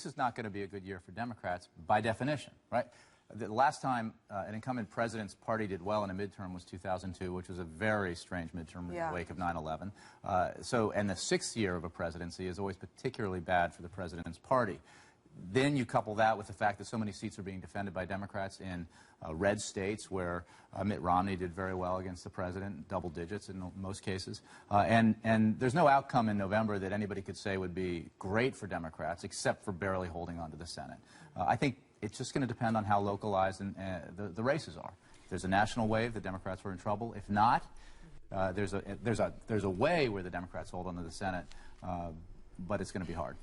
this is not going to be a good year for Democrats by definition, right? The last time an incumbent president's party did well in a midterm was 2002, which was a very strange midterm in the wake of 9/11. And the 6th year of a presidency is always particularly bad for the president's party. Then you couple that with the fact that so many seats are being defended by Democrats in red states where Mitt Romney did very well against the president, double digits in most cases. And there's no outcome in November that anybody could say would be great for Democrats except for barely holding on to the Senate. I think it's just going to depend on how localized the races are. If there's a national wave, the Democrats were in trouble. If not, there's a way where the Democrats hold on to the Senate, but it's going to be hard.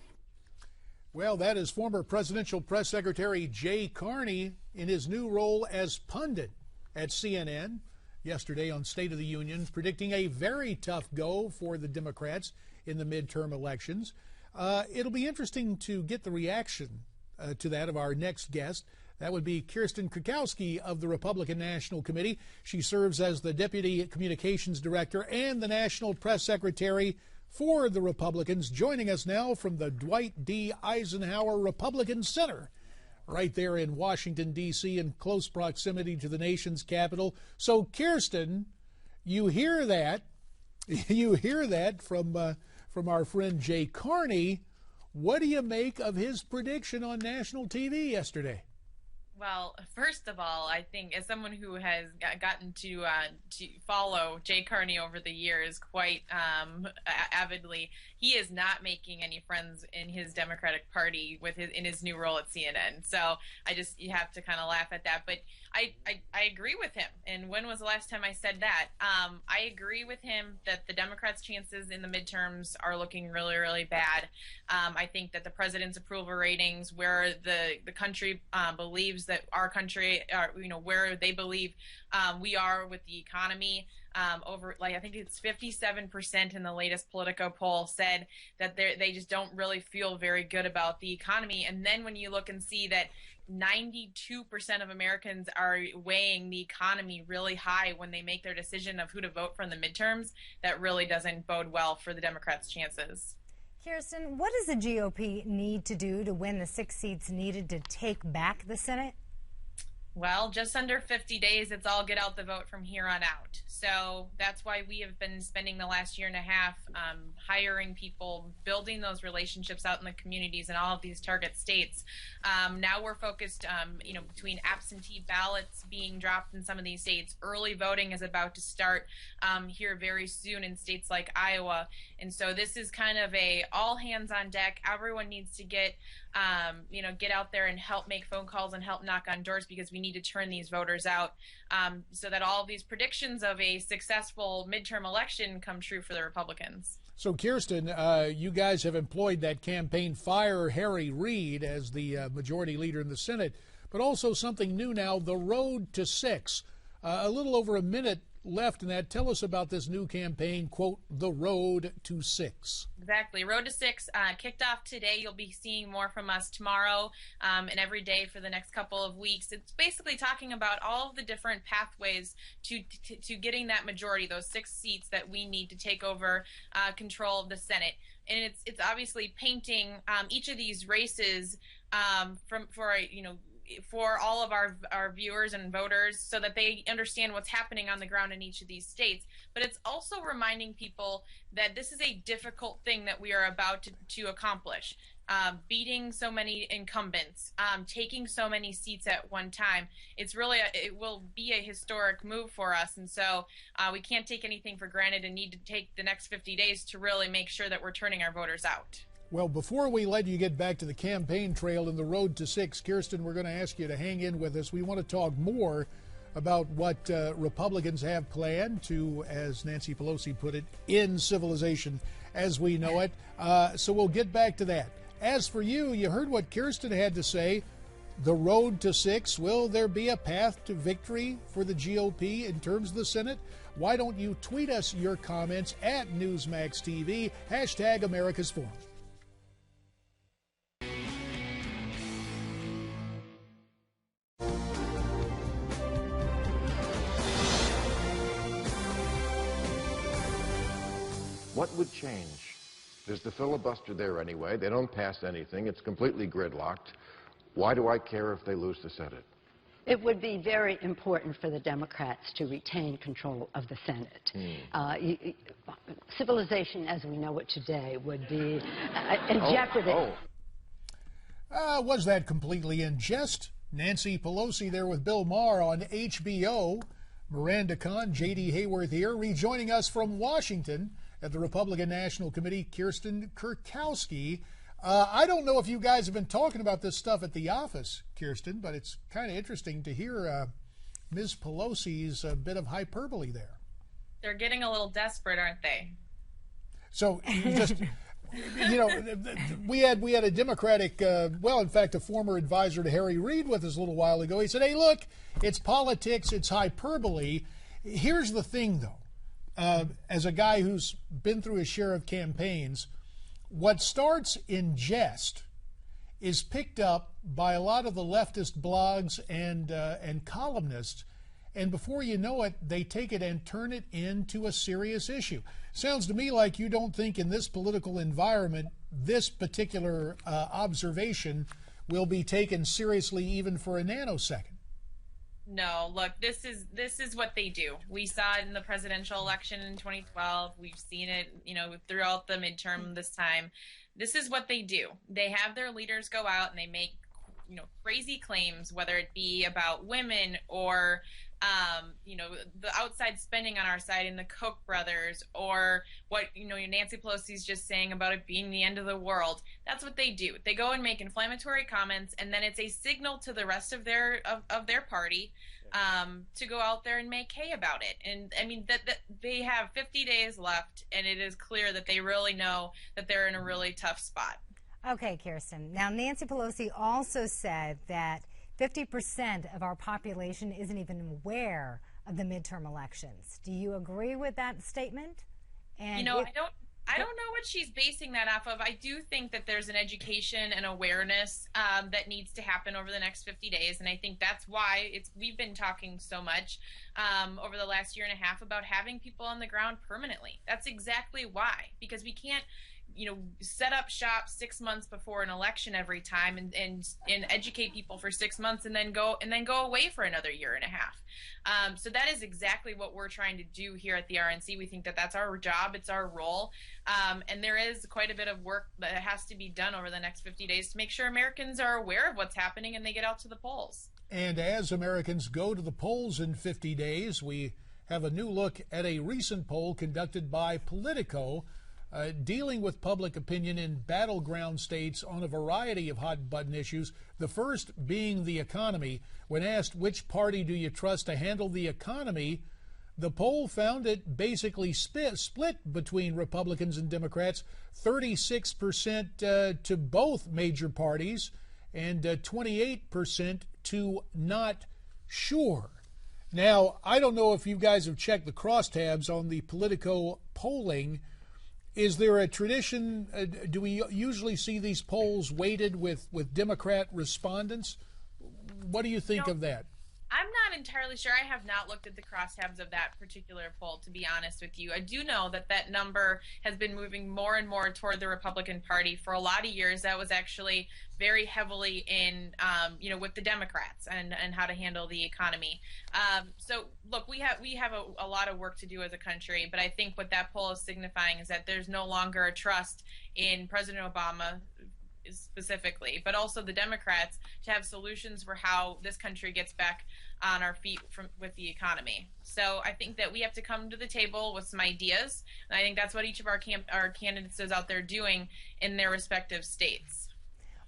Well, that is former presidential press secretary Jay Carney in his new role as pundit at CNN yesterday on State of the Union, predicting a very tough go for the Democrats in the midterm elections. It'll be interesting to get the reaction to that of our next guest. That would be Kirsten Kukowski of the Republican National Committee. She serves as the Deputy Communications Director and the National Press Secretary for the Republicans, joining us now from the Dwight D. Eisenhower Republican Center, right there in Washington, D.C., in close proximity to the nation's capital. So, Kirsten, you hear that from our friend Jay Carney. What do you make of his prediction on national TV yesterday? Well, first of all, I think as someone who has gotten to follow Jay Carney over the years quite avidly, he is not making any friends in his Democratic Party in his new role at CNN. So you have to kind of laugh at that. But I agree with him. And when was the last time I said that? I agree with him that the Democrats' chances in the midterms are looking really, really bad. I think that the president's approval ratings, where the country believes that our country, where they believe we are with the economy, I think it's 57% in the latest Politico poll said that they just don't really feel very good about the economy. And then when you look and see that 92% of Americans are weighing the economy really high when they make their decision of who to vote for in the midterms, that really doesn't bode well for the Democrats' chances. Kirsten, what does the GOP need to do to win the 6 seats needed to take back the Senate? Well, just under 50 days, it's all get out the vote from here on out. So that's why we have been spending the last year and a half hiring people, building those relationships out in the communities in all of these target states. Now we're focused, between absentee ballots being dropped in some of these states. Early voting is about to start here very soon in states like Iowa. And so this is kind of a all hands on deck. Everyone needs to get out there and help make phone calls and help knock on doors, because we need to turn these voters out so that all of these predictions of a successful midterm election come true for the Republicans. So, Kirsten, you guys have employed that campaign, Fire Harry Reid, as the majority leader in the Senate, but also something new now, the Road to 6. A little over a minute left in that. Tell us about this new campaign, quote, the Road to 6. Exactly. Road to 6 kicked off today. You'll be seeing more from us tomorrow and every day for the next couple of weeks. It's basically talking about all of the different pathways to getting that majority, those 6 seats that we need to take over control of the Senate. And it's obviously painting each of these races for all of our viewers and voters so that they understand what's happening on the ground in each of these states. But it's also reminding people that this is a difficult thing that we are about to accomplish. Beating so many incumbents, taking so many seats at one time. It will be a historic move for us. And so we can't take anything for granted and need to take the next 50 days to really make sure that we're turning our voters out. Well, before we let you get back to the campaign trail and the Road to 6, Kirsten, we're going to ask you to hang in with us. We want to talk more about what Republicans have planned to, as Nancy Pelosi put it, end civilization as we know it. So we'll get back to that. As for you, you heard what Kirsten had to say. The Road to 6, will there be a path to victory for the GOP in terms of the Senate? Why don't you tweet us your comments at Newsmax TV, hashtag America's Forum. What would change There's the filibuster there anyway. They don't pass anything. It's completely gridlocked. Why do I care if they lose the Senate? It would be very important for the Democrats to retain control of the Senate. Civilization as we know it today would be in jeopardy. Was that completely in jest? Nancy Pelosi there with Bill Maher on HBO. Miranda Kahn, J.D. Hayworth here, rejoining us from Washington at the Republican National Committee, Kirsten Kukowski. I don't know if you guys have been talking about this stuff at the office, Kirsten, but it's kind of interesting to hear Ms. Pelosi's bit of hyperbole there. They're getting a little desperate, aren't they? So you just, you know, we had a Democratic, well, in fact, a former advisor to Harry Reid with us a little while ago. He said, hey, look, it's politics, it's hyperbole. Here's the thing, though. As a guy who's been through a share of campaigns, what starts in jest is picked up by a lot of the leftist blogs and columnists, and before you know it, they take it and turn it into a serious issue. Sounds to me like you don't think in this political environment this particular observation will be taken seriously even for a nanosecond. No, look, this is what they do. We saw it in the presidential election in 2012. We've seen it, you know, throughout the midterm this time. This is what they do. They have their leaders go out and they make, you know, crazy claims, whether it be about women or, you know, the outside spending on our side in the Koch brothers, or what, you know, Nancy Pelosi's just saying about it being the end of the world. That's what they do. They go and make inflammatory comments, and then it's a signal to the rest of their party to go out there and make hay about it. And I mean that they have 50 days left, and it is clear that they really know that they're in a really tough spot. Okay, Kirsten. Now, Nancy Pelosi also said that 50% of our population isn't even aware of the midterm elections. Do you agree with that statement? And you know, I don't know what she's basing that off of. I do think that there's an education and awareness that needs to happen over the next 50 days, and I think that's why we've been talking so much over the last year and a half about having people on the ground permanently. That's exactly why, because we can't, you know, set up shop 6 months before an election every time and educate people for 6 months and then go away for another year and a half. So that is exactly what we're trying to do here at the RNC. We think that that's our job, it's our role, and there is quite a bit of work that has to be done over the next 50 days to make sure Americans are aware of what's happening and they get out to the polls. And as Americans go to the polls in 50 days, we have a new look at a recent poll conducted by Politico, dealing with public opinion in battleground states on a variety of hot-button issues, the first being the economy. When asked which party do you trust to handle the economy, the poll found it basically split between Republicans and Democrats, 36% to both major parties and 28% to not sure. Now, I don't know if you guys have checked the crosstabs on the Politico polling. Is there a tradition, do we usually see these polls weighted with Democrat respondents? What do you think of that? I'm not entirely sure. I have not looked at the crosstabs of that particular poll, to be honest with you. I do know that that number has been moving more and more toward the Republican Party. For a lot of years, that was actually very heavily in, you know, with the Democrats and how to handle the economy. So, look, we have a lot of work to do as a country, but I think what that poll is signifying is that there's no longer a trust in President Obama specifically, but also the Democrats to have solutions for how this country gets back on our feet with the economy. So I think that we have to come to the table with some ideas, and I think that's what each of our candidates is out there doing in their respective states.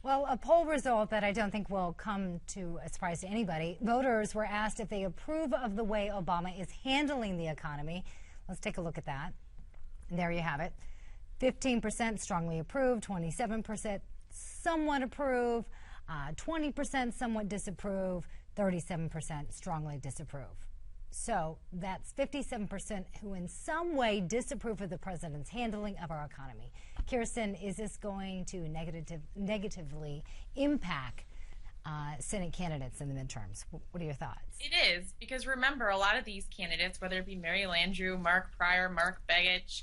Well, a poll result that I don't think will come to a surprise to anybody. Voters were asked if they approve of the way Obama is handling the economy. Let's take a look at that. And there you have it. 15% strongly approve, 27% somewhat approve, 20% somewhat disapprove, 37% strongly disapprove. So that's 57% who in some way disapprove of the president's handling of our economy. Kirsten, is this going to negatively impact Senate candidates in the midterms? What are your thoughts? It is, because remember, a lot of these candidates, whether it be Mary Landrieu, Mark Pryor, Mark Begich,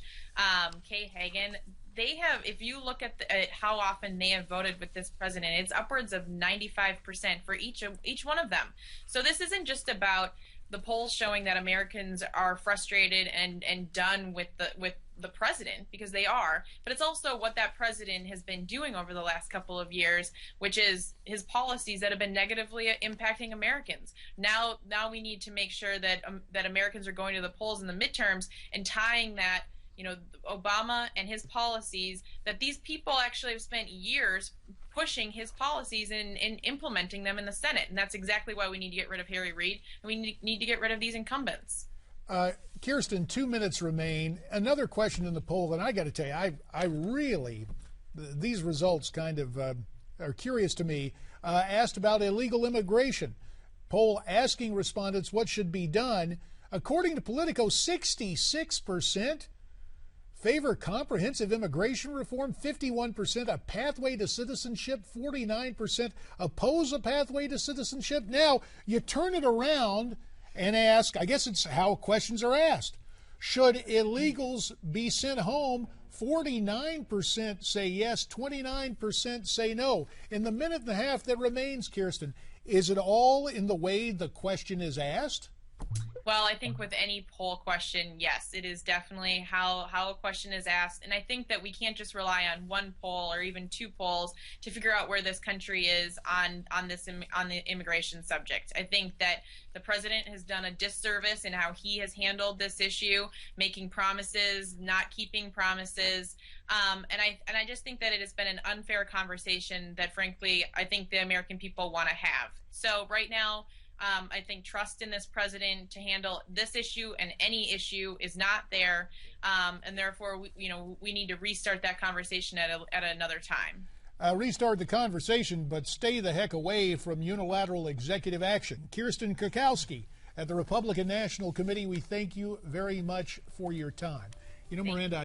Kay Hagan, they have, if you look at how often they have voted with this president, it's upwards of 95% for each one of them. So this isn't just about the polls showing that Americans are frustrated and done with the president, because they are, but it's also what that president has been doing over the last couple of years, which is his policies that have been negatively impacting Americans. Now we need to make sure that that Americans are going to the polls in the midterms and tying that, you know, Obama and his policies, that these people actually have spent years pushing his policies and implementing them in the Senate. And that's exactly why we need to get rid of Harry Reid, and we need to get rid of these incumbents. Kirsten, 2 minutes remain. Another question in the poll, and I got to tell you, I really, these results kind of are curious to me, asked about illegal immigration. Poll asking respondents what should be done. According to Politico, 66% favor comprehensive immigration reform, 51% a pathway to citizenship, 49% oppose a pathway to citizenship. Now, you turn it around and ask, I guess it's how questions are asked. Should illegals be sent home? 49% say yes, 29% say no. In the minute and a half that remains, Kirsten, is it all in the way the question is asked? Well, I think with any poll question, yes, it is definitely how a question is asked. And I think that we can't just rely on one poll or even two polls to figure out where this country is on the immigration subject. I think that the president has done a disservice in how he has handled this issue, making promises, not keeping promises. And I just think that it has been an unfair conversation that, frankly, I think the American people want to have. So right now, I think trust in this president to handle this issue and any issue is not there, and therefore, we need to restart that conversation at another time. Restart the conversation, but stay the heck away from unilateral executive action. Kirsten Kukowski at the Republican National Committee, we thank you very much for your time. You know, Miranda,